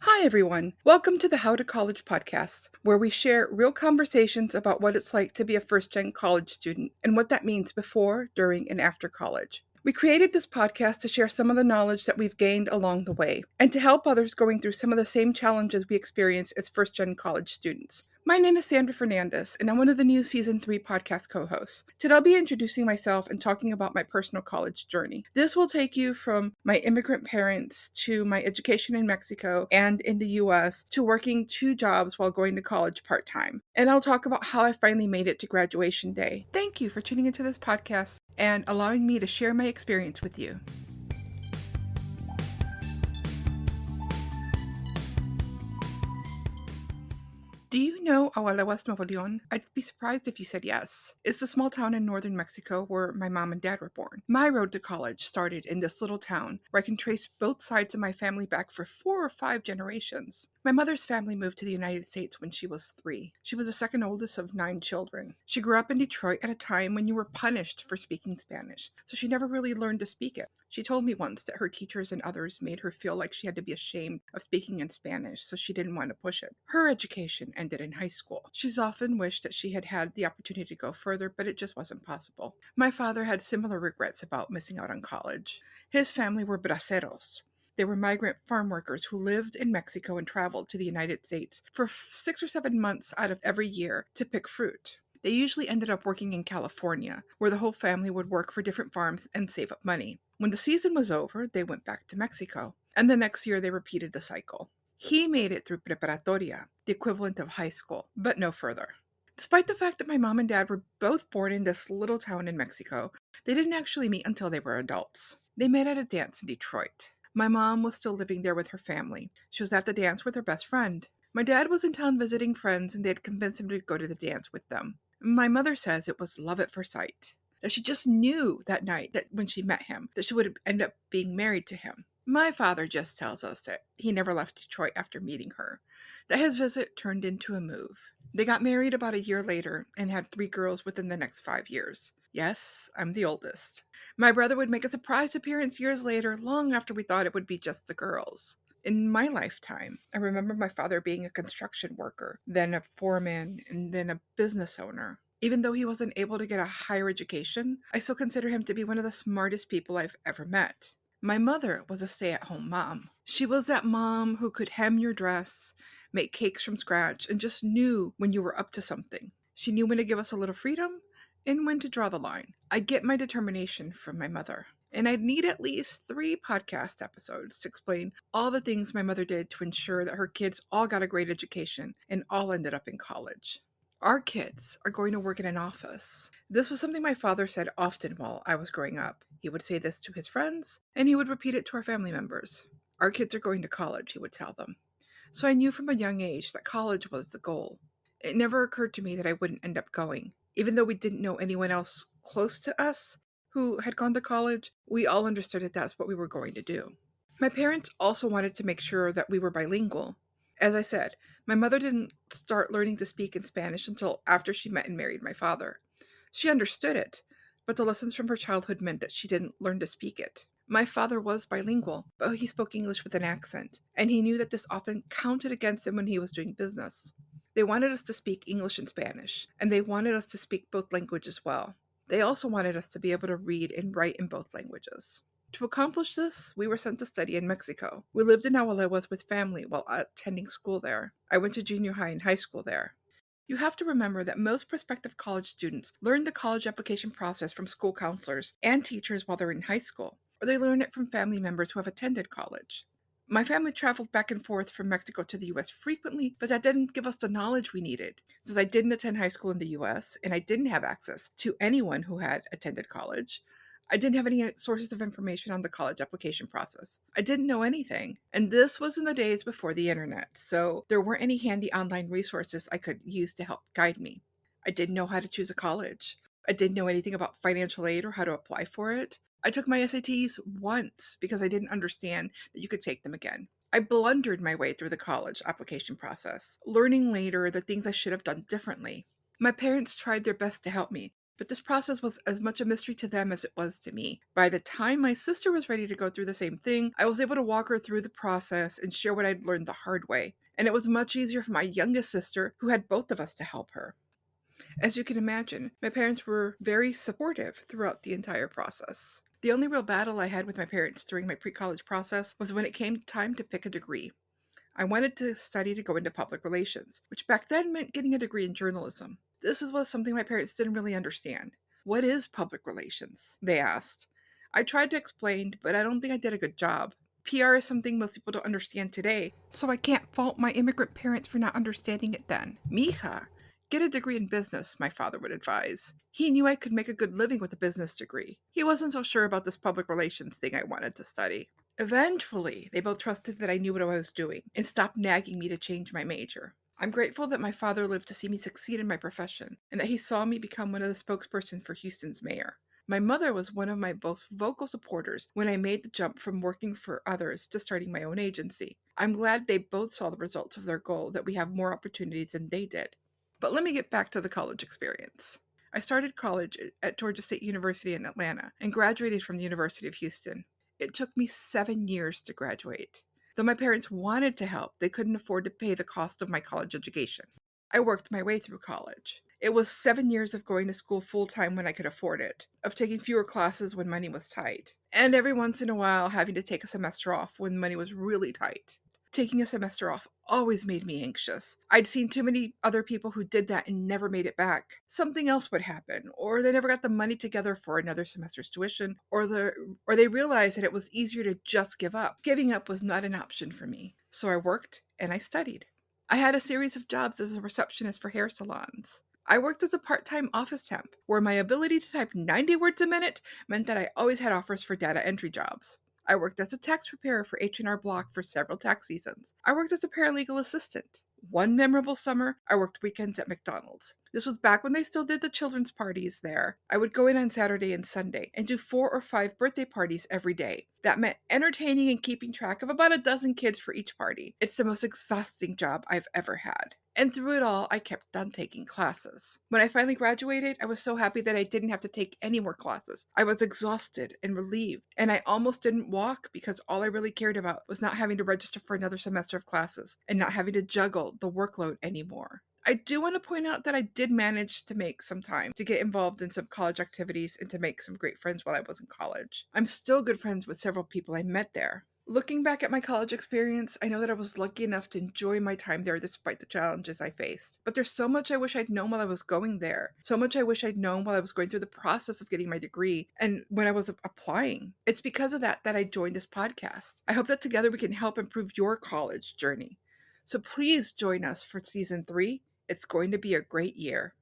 Hi, everyone. Welcome to the How to College podcast, where we share real conversations about what it's like to be a first gen college student and what that means before, during, and after college. We created this podcast to share some of the knowledge that we've gained along the way and to help others going through some of the same challenges we experience as first gen college students. My name is Sandra Fernandez, and I'm one of the new Season 3 podcast co hosts. Today, I'll be introducing myself and talking about my personal college journey. This will take you from my immigrant parents to my education in Mexico and in the US to working two jobs while going to college part time. And I'll talk about how I finally made it to graduation day. Thank you for tuning into this podcast and allowing me to share my experience with you. Do you know Agualeguas, Nuevo Leon? I'd be surprised if you said yes. It's a small town in northern Mexico where my mom and dad were born. My road to college started in this little town where I can trace both sides of my family back for 4 or 5 generations. My mother's family moved to the United States when she was 3. She was the second oldest of 9 children. She grew up in Detroit at a time when you were punished for speaking Spanish, so she never really learned to speak it. She told me once that her teachers and others made her feel like she had to be ashamed of speaking in Spanish, so she didn't want to push it. Her education ended in high school. She's often wished that she had had the opportunity to go further, but it just wasn't possible. My father had similar regrets about missing out on college. His family were braceros. They were migrant farm workers who lived in Mexico and traveled to the United States for 6 or 7 months out of every year to pick fruit. They usually ended up working in California, where the whole family would work for different farms and save up money. When the season was over, they went back to Mexico, and the next year they repeated the cycle. He made it through preparatoria, the equivalent of high school, but no further. Despite the fact that my mom and dad were both born in this little town in Mexico, they didn't actually meet until they were adults. They met at a dance in Detroit. My mom was still living there with her family. She was at the dance with her best friend. My dad was in town visiting friends, and they had convinced him to go to the dance with them. My mother says it was love at first sight, that she just knew that night that when she met him, that she would end up being married to him. My father just tells us that he never left Detroit after meeting her, that his visit turned into a move. They got married about a year later and had 3 girls within the next 5 years. Yes, I'm the oldest. My brother would make a surprise appearance years later, long after we thought it would be just the girls. In my lifetime, I remember my father being a construction worker, then a foreman, and then a business owner. Even though he wasn't able to get a higher education, I still consider him to be one of the smartest people I've ever met. My mother was a stay at home mom. She was that mom who could hem your dress, make cakes from scratch, and just knew when you were up to something. She knew when to give us a little freedom and when to draw the line. I get my determination from my mother. And I'd need at least 3 podcast episodes to explain all the things my mother did to ensure that her kids all got a great education and all ended up in college. Our kids are going to work in an office. This was something my father said often while I was growing up. He would say this to his friends, and he would repeat it to our family members. Our kids are going to college, he would tell them. So I knew from a young age that college was the goal. It never occurred to me that I wouldn't end up going. Even though we didn't know anyone else close to us who had gone to college, we all understood that that's what we were going to do. My parents also wanted to make sure that we were bilingual. As I said, my mother didn't start learning to speak in Spanish until after she met and married my father. She understood it, but the lessons from her childhood meant that she didn't learn to speak it. My father was bilingual, but he spoke English with an accent, and he knew that this often counted against him when he was doing business. They wanted us to speak English and Spanish, and they wanted us to speak both languages well. They also wanted us to be able to read and write in both languages. To accomplish this, we were sent to study in Mexico. We lived in Agualeguas with family while attending school there. I went to junior high and high school there. You have to remember that most prospective college students learn the college application process from school counselors and teachers while they're in high school, or they learn it from family members who have attended college. My family traveled back and forth from Mexico to the US frequently, but that didn't give us the knowledge we needed. Since I didn't attend high school in the US and I didn't have access to anyone who had attended college, I didn't have any sources of information on the college application process. I didn't know anything. And this was in the days before the internet, so there weren't any handy online resources I could use to help guide me. I didn't know how to choose a college. I didn't know anything about financial aid or how to apply for it. I took my SATs once because I didn't understand that you could take them again. I blundered my way through the college application process, learning later the things I should have done differently. My parents tried their best to help me, But this process was as much a mystery to them as it was to me. By the time my sister was ready to go through the same thing, I was able to walk her through the process and share what I'd learned the hard way. And it was much easier for my youngest sister, who had both of us to help her. As you can imagine, my parents were very supportive throughout the entire process. The only real battle I had with my parents during my pre college process was when it came time to pick a degree. I wanted to study to go into public relations, which back then meant getting a degree in journalism. Was something my parents didn't really understand. What is public relations? They asked. I tried to explain, but I don't think I did a good job. PR is something most people don't understand today, so I can't fault my immigrant parents for not understanding it then. Mija, get a degree in business, my father would advise. He knew I could make a good living with a business degree. He wasn't so sure about this public relations thing I wanted to study. Eventually, they both trusted that I knew what I was doing and stopped nagging me to change my major. I'm grateful that my father lived to see me succeed in my profession and that he saw me become one of the spokespersons for Houston's mayor. My mother was one of my most vocal supporters when I made the jump from working for others to starting my own agency. I'm glad they both saw the results of their goal, that we have more opportunities than they did. But let me get back to the college experience. I started college at Georgia State University in Atlanta and graduated from the University of Houston. It took me 7 years to graduate. Though my parents wanted to help, they couldn't afford to pay the cost of my college education. I worked my way through college. It was 7 years of going to school full time when I could afford it, of taking fewer classes when money was tight, and every once in a while having to take a semester off when money was really tight. Taking a semester off always made me anxious. I'd seen too many other people who did that and never made it back. Something else would happen, or they never got the money together for another semester's tuition, or they realized that it was easier to just give up. Giving up was not an option for me, so I worked and I studied. I had a series of jobs as a receptionist for hair salons. I worked as a part-time office temp, where my ability to type 90 words a minute meant that I always had offers for data entry jobs. I worked as a tax preparer for H&R Block for several tax seasons. I worked as a paralegal assistant. One memorable summer, I worked weekends at McDonald's. This was back when they still did the children's parties there. I would go in on Saturday and Sunday and do 4 or 5 birthday parties every day. That meant entertaining and keeping track of about a dozen kids for each party. It's the most exhausting job I've ever had. And through it all, I kept on taking classes. When I finally graduated, I was so happy that I didn't have to take any more classes. I was exhausted and relieved, and I almost didn't walk because all I really cared about was not having to register for another semester of classes and not having to juggle the workload anymore. I do want to point out that I did manage to make some time to get involved in some college activities and to make some great friends while I was in college. I'm still good friends with several people I met there. Looking back at my college experience, I know that I was lucky enough to enjoy my time there despite the challenges I faced. But there's so much I wish I'd known while I was going there. So much I wish I'd known while I was going through the process of getting my degree and when I was applying. It's because of that I joined this podcast. I hope that together we can help improve your college journey. So please join us for season 3. It's going to be a great year.